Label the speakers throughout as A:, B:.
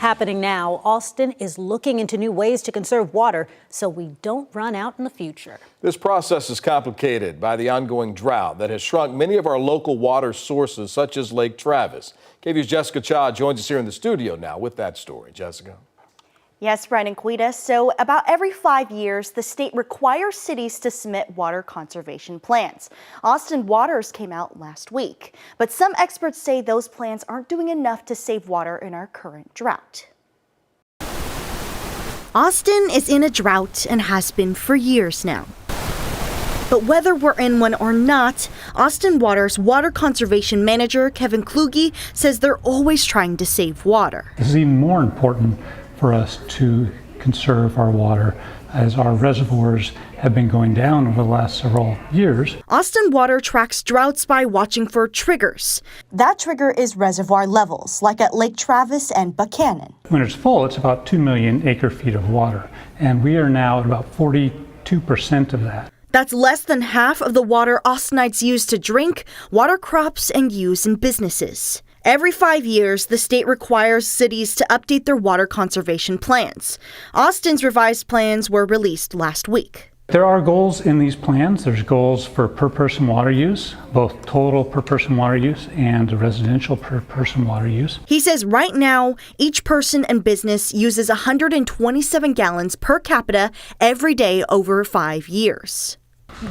A: Happening now, Austin is looking into new ways to conserve water so we don't run out in the future.
B: This process is complicated by the ongoing drought that has shrunk many of our local water sources, such as Lake Travis. KVUE's Jessica Cha joins us here in the studio now with that story. Jessica.
C: Yes, Brian and Quita. So about every 5 years, the state requires cities to submit water conservation plans. Austin Waters came out last week, but some experts say those plans aren't doing enough to save water in our current drought. Austin is in a drought and has been for years now. But whether we're in one or not, Austin Waters water conservation manager Kevin Kluge says they're always trying to save water.
D: This is even more important for us to conserve our water as our reservoirs have been going down over the last several years.
C: Austin Water tracks droughts by watching for triggers. That trigger is reservoir levels, like at Lake Travis and Buchanan.
D: When it's full, it's about 2 million acre feet of water, and we are now at about 42% of that.
C: That's less than half of the water Austinites use to drink, water crops, and use in businesses. Every 5 years, the state requires cities to update their water conservation plans. Austin's revised plans were released last week.
D: There are goals in these plans. There's goals for per person water use, both total per person water use and residential per person water use.
C: He says right now, each person and business uses 127 gallons per capita every day over 5 years.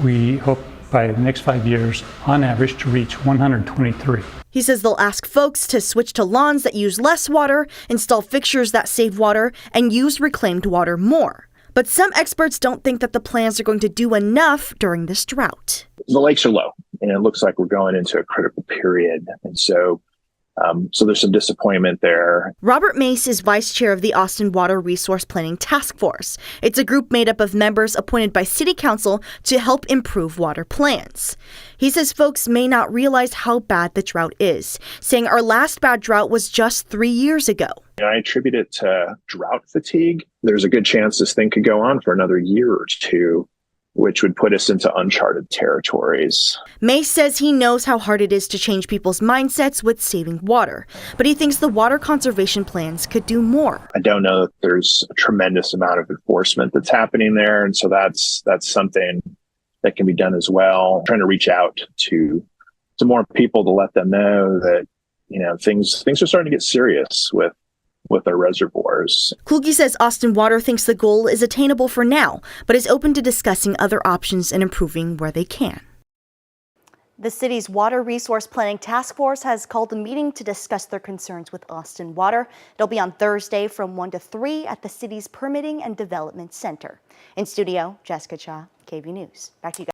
D: We hope by the next 5 years, on average, to reach 123.
C: He says they'll ask folks to switch to lawns that use less water, install fixtures that save water, and use reclaimed water more. But some experts don't think that the plans are going to do enough during this drought.
E: The lakes are low, and it looks like we're going into a critical period. And so there's some disappointment there.
C: Robert Mace is vice chair of the Austin Water Resource Planning Task Force. It's a group made up of members appointed by City Council to help improve water plans. He says folks may not realize how bad the drought is, saying our last bad drought was just 3 years ago.
E: I attribute it to drought fatigue. There's a good chance this thing could go on for another year or two, which would put us into uncharted territories.
C: Mace says he knows how hard it is to change people's mindsets with saving water, but he thinks the water conservation plans could do more.
E: I don't know that there's a tremendous amount of enforcement that's happening there, and so that's something that can be done as well. Trying to reach out to more people to let them know that, you know, things are starting to get serious with our reservoirs.
C: Kluge says Austin Water thinks the goal is attainable for now, but is open to discussing other options and improving where they can. The city's Water Resource Planning Task Force has called a meeting to discuss their concerns with Austin Water. It'll be on Thursday from 1 to 3 at the city's Permitting and Development Center. In studio, Jessica Cha, KVUE News. Back to you guys.